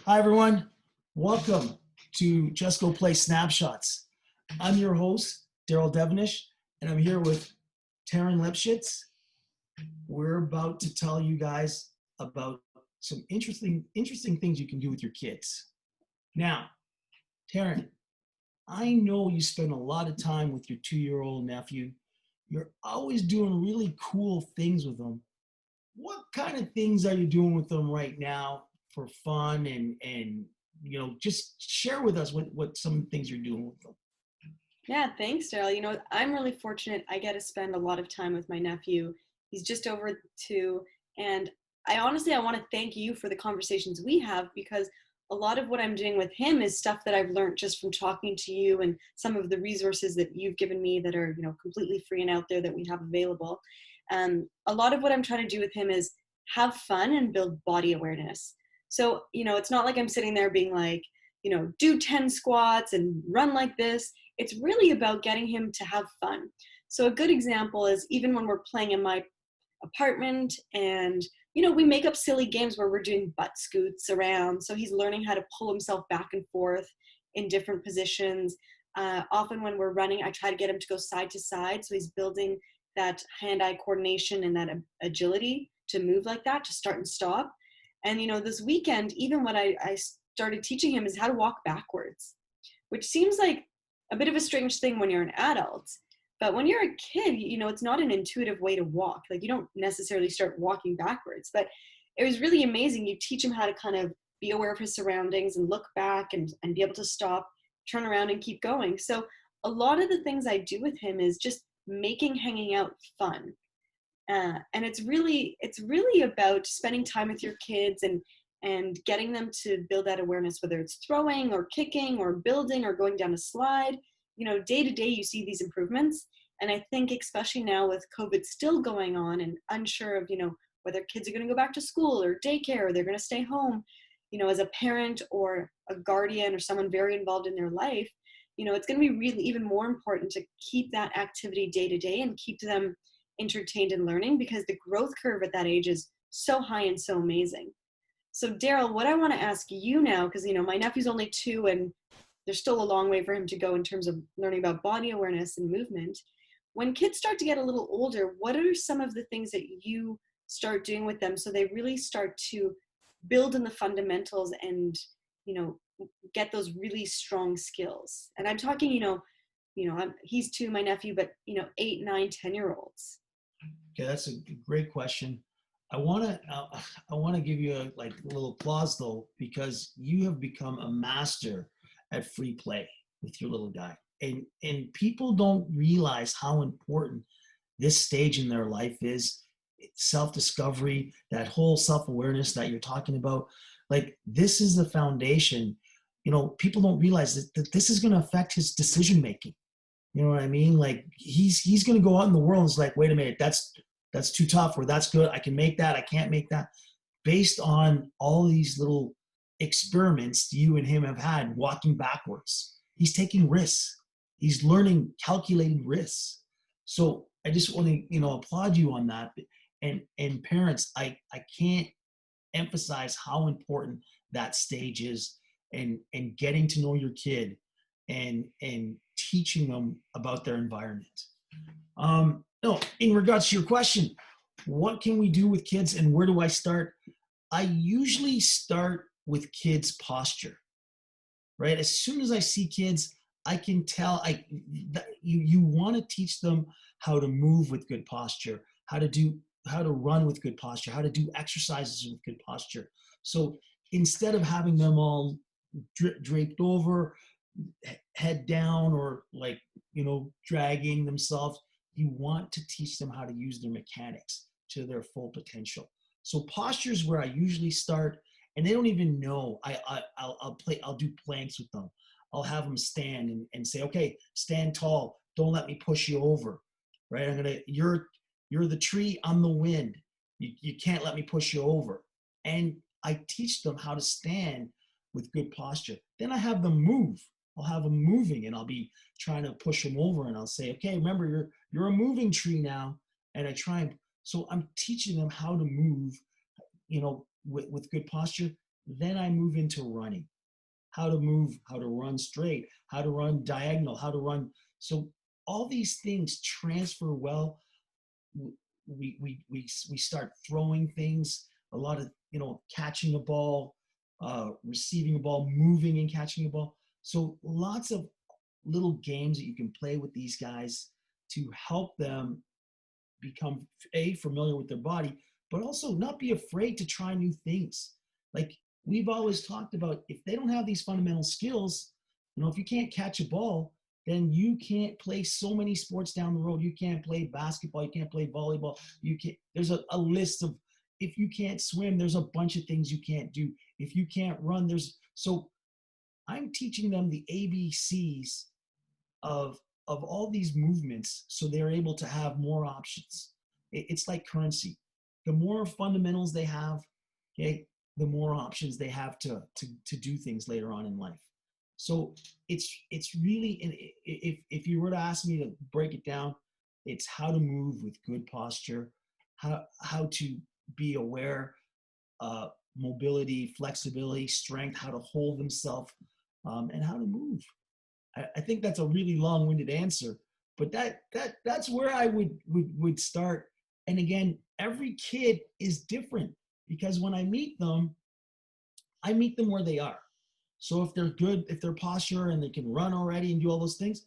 Hi, everyone. Welcome to Just Go Play Snapshots. I'm your host, Daryl Devenish, and I'm here with Taryn Lipschitz. We're about to tell you guys about some interesting things you can do with your kids. Now, Taryn, I know you spend a lot of time with your 2-year-old nephew. You're always doing really cool things with them. What kind of things are you doing with them right now for fun and just share with us what some things you're doing with them. Yeah, thanks, Daryl. I'm really fortunate. I get to spend a lot of time with my nephew. He's just over 2, and I want to thank you for the conversations we have because a lot of what I'm doing with him is stuff that I've learned just from talking to you and some of the resources that you've given me that are, completely free and out there that we have available. A lot of what I'm trying to do with him is have fun and build body awareness. So, it's not like I'm sitting there being like, do 10 squats and run like this. It's really about getting him to have fun. So a good example is even when we're playing in my apartment and, we make up silly games where we're doing butt scoots around. So he's learning how to pull himself back and forth in different positions. Often when we're running, I try to get him to go side to side. So he's building that hand-eye coordination and that agility to move like that, to start and stop. And, this weekend, even what I started teaching him is how to walk backwards, which seems like a bit of a strange thing when you're an adult. But when you're a kid, it's not an intuitive way to walk. Like you don't necessarily start walking backwards, but it was really amazing. You teach him how to kind of be aware of his surroundings and look back and be able to stop, turn around and keep going. So a lot of the things I do with him is just making hanging out fun. And it's really about spending time with your kids and getting them to build that awareness, whether it's throwing or kicking or building or going down a slide. Day to day you see these improvements. And I think especially now with COVID still going on and unsure of, whether kids are going to go back to school or daycare or they're going to stay home, as a parent or a guardian or someone very involved in their life, it's going to be really even more important to keep that activity day to day and keep them entertained and learning because the growth curve at that age is so high and so amazing. So Daryl, what I want to ask you now, because my nephew's only 2 and there's still a long way for him to go in terms of learning about body awareness and movement. When kids start to get a little older, what are some of the things that you start doing with them so they really start to build in the fundamentals and, get those really strong skills? And I'm talking, he's 2, my nephew, but 8, 9, 10-year-olds. Okay, that's a great question. I want to give you a little applause though because you have become a master at free play with your little guy, and people don't realize how important this stage in their life is. Self-discovery, that whole self-awareness that you're talking about, like this is the foundation. People don't realize that this is going to affect his decision making. You know what I mean? Like he's going to go out in the world and it's like, wait a minute, that's too tough, or that's good. I can make that. I can't make that. Based on all these little experiments you and him have had walking backwards, he's taking risks. He's learning calculated risks. So I just want to, applaud you on that. And parents, I can't emphasize how important that stage is and getting to know your kid and teaching them about their environment. No, in regards to your question, what can we do with kids and where do I start? I usually start with kids' posture, right? As soon as I see kids, I can tell you want to teach them how to move with good posture, how to run with good posture, how to do exercises with good posture. So instead of having them all draped over, head down, or dragging themselves, you want to teach them how to use their mechanics to their full potential. So posture is where I usually start, and they don't even know. I'll do planks with them. I'll have them stand and say, okay, stand tall. Don't let me push you over, right? You're the tree, I'm the wind. You can't let me push you over. And I teach them how to stand with good posture. Then I have them move. I'll have them moving and I'll be trying to push them over and I'll say, okay, remember you're a moving tree now. And so I'm teaching them how to move, with good posture. Then I move into running, how to move, how to run straight, how to run diagonal, how to run. So all these things transfer well. We start throwing things, a lot of, catching a ball, receiving a ball, moving and catching a ball. So lots of little games that you can play with these guys to help them become familiar with their body, but also not be afraid to try new things. Like we've always talked about, if they don't have these fundamental skills, if you can't catch a ball, then you can't play so many sports down the road. You can't play basketball, you can't play volleyball, you can't. There's a list of, if you can't swim, there's a bunch of things you can't do. If you can't run, so I'm teaching them the ABCs of all these movements, so they're able to have more options. It's like currency. The more fundamentals they have, okay, the more options they have to do things later on in life. So it's really, if you were to ask me to break it down, it's how to move with good posture, how to be aware, mobility, flexibility, strength, how to hold themselves, and how to move. I think that's a really long-winded answer, but that's where I would start. And again, every kid is different, because when I meet them where they are. So if they're good, if they're posture and they can run already and do all those things,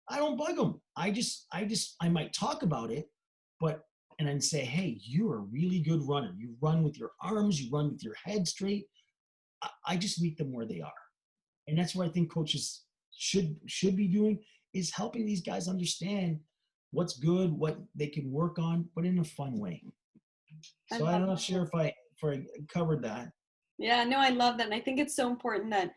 I don't bug them. I might talk about it, and then say, hey, you're a really good runner. You run with your arms, you run with your head straight. I just meet them where they are. And that's what I think coaches should be doing, is helping these guys understand what's good, what they can work on, but in a fun way. I So love I'm not that. sure if I covered that. Yeah, no, I love that. And I think it's so important that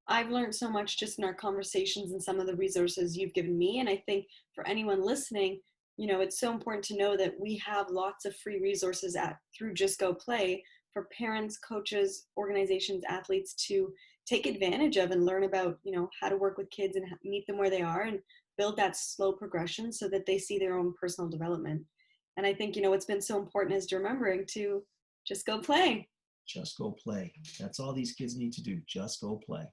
I've learned so much just in our conversations and some of the resources you've given me. And I think for anyone listening, it's so important to know that we have lots of free resources through Just Go Play for parents, coaches, organizations, athletes to take advantage of and learn about, how to work with kids and meet them where they are and build that slow progression so that they see their own personal development. And I think, what's been so important is remembering to just go play. Just go play. That's all these kids need to do. Just go play.